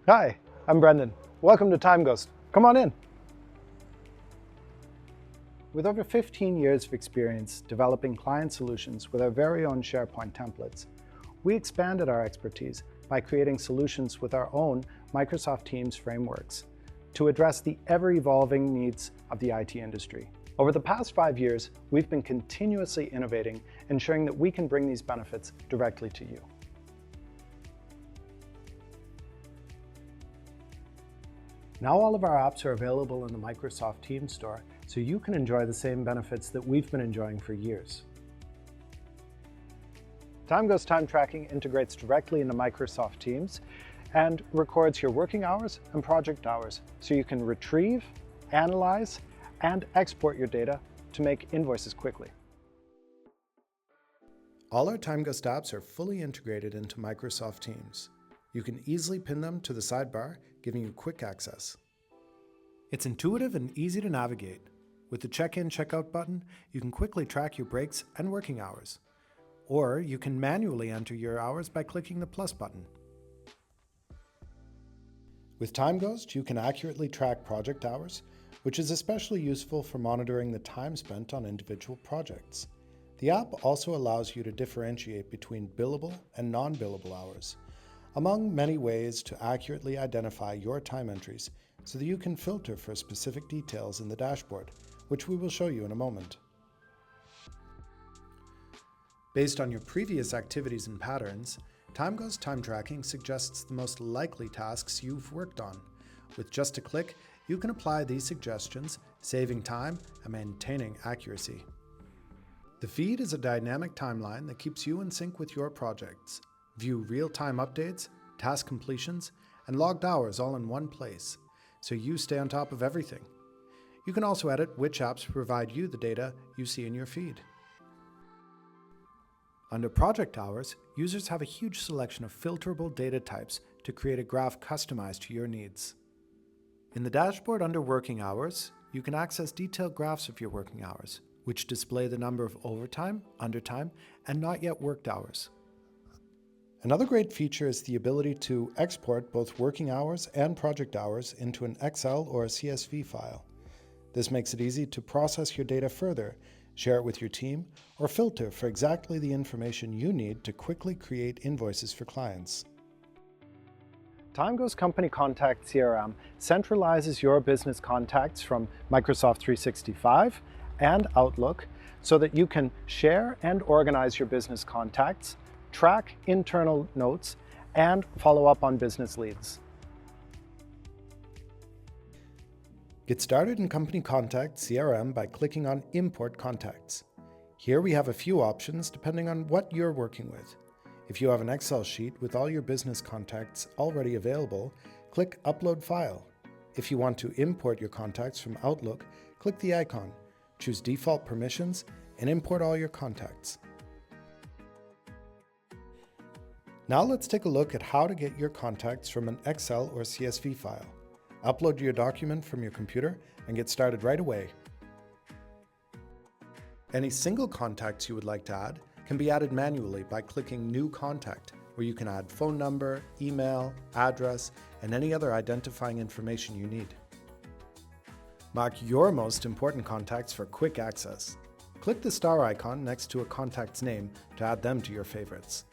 Hi, I'm Brendan. Welcome to timeghost. Come on in. With over 15 years of experience developing client solutions with our very own SharePoint templates, we expanded our expertise by creating solutions with our own Microsoft Teams frameworks to address the ever-evolving needs of the IT industry. Over the past 5 years, we've been continuously innovating, ensuring that we can bring these benefits directly to you. Now all of our apps are available in the Microsoft Teams store, so you can enjoy the same benefits that we've been enjoying for years. timeghost time tracking integrates directly into Microsoft Teams and records your working hours and project hours, so you can retrieve, analyze, and export your data to make invoices quickly. All our timeghost apps are fully integrated into Microsoft Teams. You can easily pin them to the sidebar, giving you quick access. It's intuitive and easy to navigate. With the check-in, check-out button, you can quickly track your breaks and working hours. Or you can manually enter your hours by clicking the plus button. With timeghost, you can accurately track project hours, which is especially useful for monitoring the time spent on individual projects. The app also allows you to differentiate between billable and non-billable hours, among many ways to accurately identify your time entries so that you can filter for specific details in the dashboard, which we will show you in a moment. Based on your previous activities and patterns, timeghost time tracking suggests the most likely tasks you've worked on. With just a click, you can apply these suggestions, saving time and maintaining accuracy. The feed is a dynamic timeline that keeps you in sync with your projects. View real-time updates, task completions, and logged hours all in one place, so you stay on top of everything. You can also edit which apps provide you the data you see in your feed. Under project hours, users have a huge selection of filterable data types to create a graph customized to your needs. In the dashboard under working hours, you can access detailed graphs of your working hours, which display the number of overtime, undertime, and not yet worked hours. Another great feature is the ability to export both working hours and project hours into an Excel or a CSV file. This makes it easy to process your data further, share it with your team, or filter for exactly the information you need to quickly create invoices for clients. timeghost Company Contact CRM centralizes your business contacts from Microsoft 365 and Outlook so that you can share and organize your business contacts, track internal notes, and follow up on business leads. Get started in Company Contact CRM by clicking on Import Contacts. Here we have a few options depending on what you're working with. If you have an Excel sheet with all your business contacts already available, click Upload File. If you want to import your contacts from Outlook, click the icon, choose Default Permissions, and import all your contacts. Now let's take a look at how to get your contacts from an Excel or CSV file. Upload your document from your computer and get started right away. Any single contacts you would like to add can be added manually by clicking New Contact, where you can add phone number, email, address, and any other identifying information you need. Mark your most important contacts for quick access. Click the star icon next to a contact's name to add them to your favorites.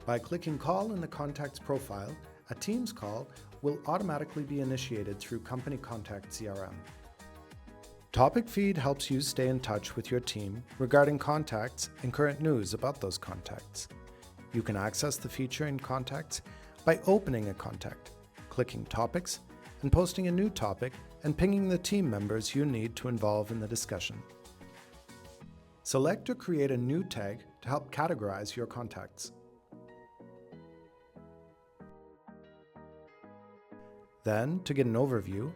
By clicking Call in the contact's profile, a Teams call will automatically be initiated through Company Contact CRM. Topic Feed helps you stay in touch with your team regarding contacts and current news about those contacts. You can access the feature in Contacts by opening a contact, clicking Topics, and posting a new topic and pinging the team members you need to involve in the discussion. Select or create a new tag to help categorize your contacts. Then, to get an overview,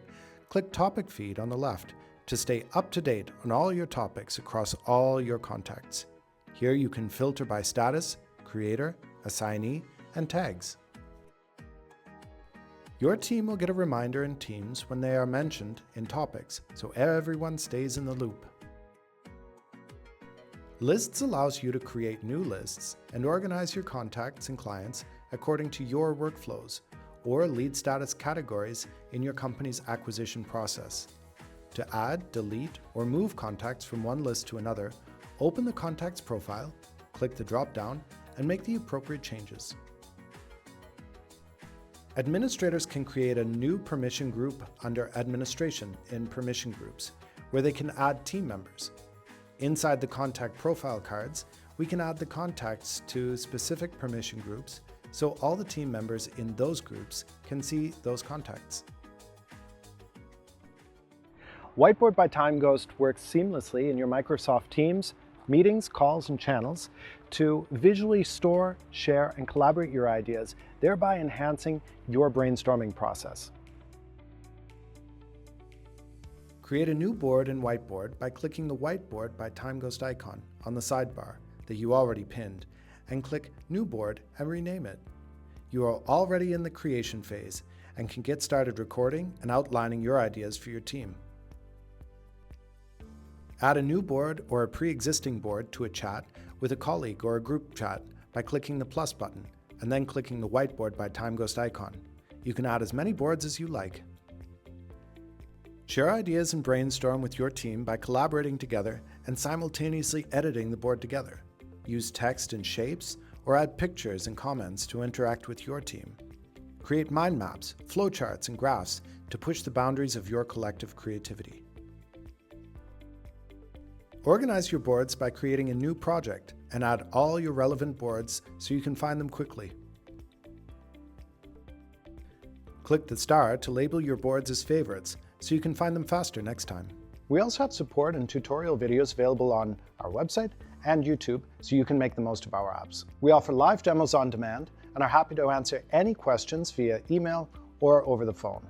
click Topic Feed on the left to stay up to date on all your topics across all your contacts. Here you can filter by status, creator, assignee, and tags. Your team will get a reminder in Teams when they are mentioned in topics, so everyone stays in the loop. Lists allows you to create new lists and organize your contacts and clients according to your workflows or lead status categories in your company's acquisition process. To add, delete, or move contacts from one list to another, open the Contacts profile, click the drop-down, and make the appropriate changes. Administrators can create a new permission group under Administration in Permission Groups, where they can add team members. Inside the contact profile cards, we can add the contacts to specific permission groups so all the team members in those groups can see those contacts. Whiteboard by timeghost works seamlessly in your Microsoft Teams, meetings, calls, and channels to visually store, share, and collaborate your ideas, thereby enhancing your brainstorming process. Create a new board in Whiteboard by clicking the Whiteboard by timeghost icon on the sidebar that you already pinned, and click New Board and rename it. You are already in the creation phase and can get started recording and outlining your ideas for your team. Add a new board or a pre-existing board to a chat with a colleague or a group chat by clicking the plus button and then clicking the Whiteboard by timeghost icon. You can add as many boards as you like. Share ideas and brainstorm with your team by collaborating together and simultaneously editing the board together. Use text and shapes or add pictures and comments to interact with your team. Create mind maps, flowcharts, and graphs to push the boundaries of your collective creativity. Organize your boards by creating a new project and add all your relevant boards so you can find them quickly. Click the star to label your boards as favorites so you can find them faster next time. We also have support and tutorial videos available on our website and YouTube so you can make the most of our apps. We offer live demos on demand and are happy to answer any questions via email or over the phone.